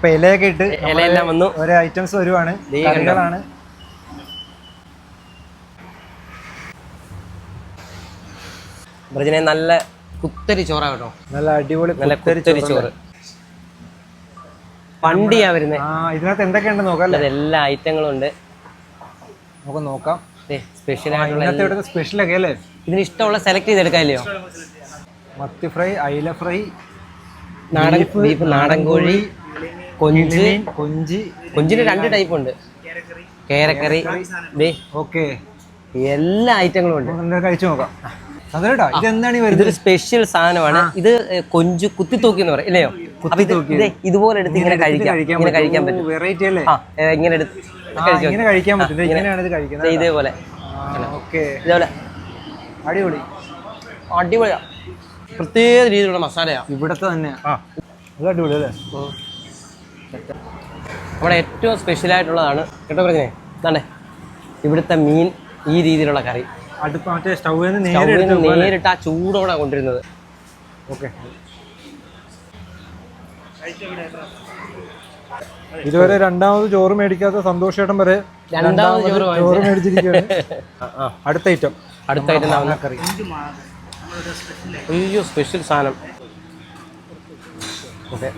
ഇലയൊക്കെ ഇട്ട് ഇലയെല്ലാം വന്നു. ഓരോ ഐറ്റംസ് വരുവാണ്, കറികളാണ്. ബ്രജിനെ നല്ല കുത്തരി ചോറാ കേട്ടോ, നല്ല അടിപൊളി നല്ല കുത്തരി ചോറ്. വണ്ടിയാ വരുന്നത്. ഇതിനകത്ത് എന്തൊക്കെയുണ്ടെന്ന് നോക്കാം. എല്ലാ ഐറ്റങ്ങളും ഉണ്ട്, നമുക്ക് നോക്കാം. സ്പെഷ്യൽ ആയിട്ടുള്ള സ്പെഷ്യലൊക്കെ അല്ലേ, ഇതിന് ഇഷ്ടമുള്ള സെലക്ട് ചെയ്തെടുക്കാമല്ലോ. മത്തി ഫ്രൈ, അയില ഫ്രൈ, നാടൻ ബീഫ്, നാടൻ കോഴി, കൊഞ്ച്. കൊഞ്ചിന് 2 ടൈപ്പ് ഉണ്ട്, കേരക്കറി. ഓക്കെ, എല്ലാ ഐറ്റങ്ങളും ഉണ്ട്. കഴിച്ചു നോക്കാം. ഇതൊരു സ്പെഷ്യൽ സാധനമാണ്. ഇത് കൊഞ്ച് കുത്തിത്തൂക്കി എന്ന് പറയും, ഇല്ലയോ? ഇതുപോലെ എടുത്ത് ഇങ്ങനെ കഴിക്കാൻ പറ്റും. വെറൈറ്റി അല്ലേ? ഇങ്ങനെ എടുത്ത് കഴിക്കാൻ പറ്റും. ഇതേപോലെ ഇതേപോലെ അടിപൊളി അടിപൊളിയാ. പ്രത്യേക രീതിയിലുള്ള മസാലയാ ഇവിടത്തെ തന്നെ. അടിപൊളി അല്ലേ? നമ്മുടെ ഏറ്റവും സ്പെഷ്യൽ ആയിട്ടുള്ളതാണ് കേട്ടോ പറഞ്ഞേ. ഇതാണ്ടേ ഇവിടുത്തെ മീൻ, ഈ രീതിയിലുള്ള കറി. മറ്റേ സ്റ്റൗവിൽ നിന്ന് നേരിട്ട് ആ ചൂടോടെ കൊണ്ടിരുന്നത്. ഓക്കെ, ഇതുവരെ രണ്ടാമത് ചോറ് മേടിക്കാത്ത സന്തോഷേട്ടൻ വരെ രണ്ടാമത് ചോറ് മേടിച്ചിരിക്കുകയാണ്. അടുത്ത ഐറ്റം കറി. അയ്യോ, സ്പെഷ്യൽ സാധനം. ഓക്കെ,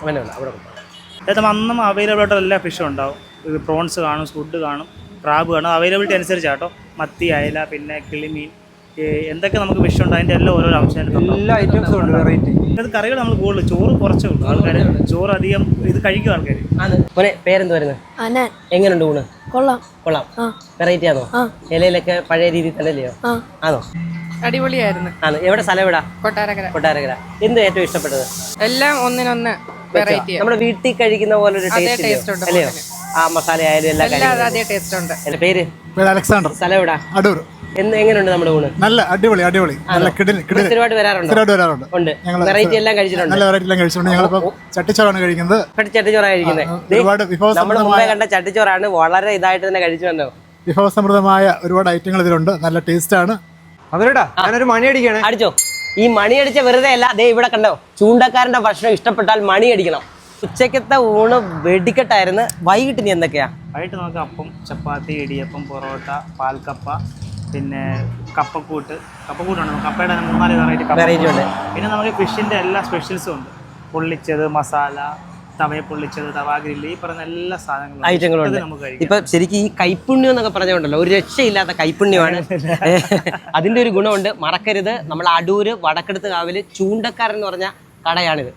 അവിടെ അന്നും അവൈലബിൾ ആയിട്ടുള്ള എല്ലാ ഫിഷും ഉണ്ടാവും. പ്രോൺസ് കാണും, സ്കുഡ് കാണും, ക്രാബ് കാണും. അവൈലബിലിറ്റി അനുസരിച്ചാട്ടോ. മത്തി, അയല, പിന്നെ കിളിമീൻ, എന്തൊക്കെ നമുക്ക് ഫിഷ് ഉണ്ട് അതിൻ്റെ എല്ലാം ഓരോ അംശം, എല്ലാ ഐറ്റംസും ഉണ്ട്. വെറൈറ്റി അത് കറികൾ നമ്മൾ കൂടുതൽ, ചോറ് കുറച്ചേ ഉള്ളൂ. ആൾക്കാർ ചോറ് അധികം ഇത് കഴിക്കും ആൾക്കാർ. പേരെന്ത് വരുന്നത്? എങ്ങനെയുണ്ട് ഊണ്? കൊള്ളാം. വെറൈറ്റി ആണോ? ഇലയിലൊക്കെ പഴയ രീതിയിൽ തന്നെയല്ലയോ? ആണോ? അടിപൊളിയായിരുന്നു. ആണ്. എവിടെ സ്ഥലം? എവിടാ? കൊട്ടാരക്കര. എന്ത് ഏറ്റവും ഇഷ്ടപ്പെട്ടത്? എല്ലാം ഒന്നിനൊന്ന് വെറൈറ്റി. നമ്മുടെ വീട്ടിൽ കഴിക്കുന്ന പോലെ ഒരു ടേസ്റ്റ് അല്ലയോ? ആ മസാല ആയാലും എല്ലാം അതേ ടേസ്റ്റ് ഉണ്ട്. എന്റെ പേര് അലക്സാണ്ടർ. സ്ഥലം എവിടാ? അടൂർ. എങ്ങനെയുണ്ട് നമ്മുടെ ഊണ്? നല്ല അടിപൊളി അടിപൊളി. സ്ഥിരമായിട്ട് വരാറുണ്ട്? ഉണ്ട്. വെറൈറ്റി എല്ലാം കഴിച്ചിട്ടുണ്ട്. നല്ല വെറൈറ്റി എല്ലാം കഴിച്ചിട്ടുണ്ട്. ഞങ്ങളിപ്പോ ചട്ടിച്ചോറാണ് കഴിക്കുന്നത്. ചട്ടിച്ചോറാണ് കഴിക്കുന്നത്. ഒരുപാട് നമ്മൾ മുമ്പേ കണ്ട ചട്ടിച്ചോറാണ്. വളരെ ഇതായിട്ട് തന്നെ കഴിച്ചു വന്നോ. വിഭവസമൃദ്ധമായ ഒരുപാട് ഐറ്റങ്ങൾ ഇതിലുണ്ട്. നല്ല ടേസ്റ്റ് ആണ്. ഞാനൊരു മണി അടിക്കണേ. അടിച്ചോ. ഈ മണി അടിച്ച വെറുതെ അല്ല, ദേ ഇവിടെ കണ്ടോ, ചൂണ്ടക്കാരന്റെ ഭക്ഷണം ഇഷ്ടപ്പെട്ടാൽ മണി അടിക്കണം. ഉച്ചക്കത്തെ ഊണ് വെടിക്കെട്ടായിരുന്നു. വൈകിട്ട് ഇനി എന്തൊക്കെയാ? വൈകിട്ട് നമുക്ക് അപ്പം, ചപ്പാത്തി, ഇടിയപ്പം, പൊറോട്ട, പാൽക്കപ്പ, പിന്നെ കപ്പക്കൂട്ടാണ്. കപ്പയുടെ 3-4 വെറൈറ്റി ഉണ്ട്. പിന്നെ നമുക്ക് ഫിഷിന്റെ എല്ലാ സ്പെഷ്യൽസും ഉണ്ട്. പൊള്ളിച്ചത്, മസാല, തവയെ പൊള്ളിച്ചത്, തവ ഗ്രില്ല്, ഈ പറഞ്ഞ എല്ലാ സാധനങ്ങളും ഐറ്റങ്ങളുണ്ട്. ഇപ്പൊ ശരിക്കും ഈ കൈപ്പുണ്യം എന്നൊക്കെ പറഞ്ഞുകൊണ്ടല്ലോ, ഒരു രക്ഷയില്ലാത്ത കൈപ്പുണ്യമാണ്. അതിന്റെ ഒരു ഗുണമുണ്ട്, മറക്കരുത്. നമ്മൾ അടൂര് വടക്കെടുത്ത് കാവില് ചൂണ്ടക്കാരൻ എന്ന് പറഞ്ഞ കടയാണിത്.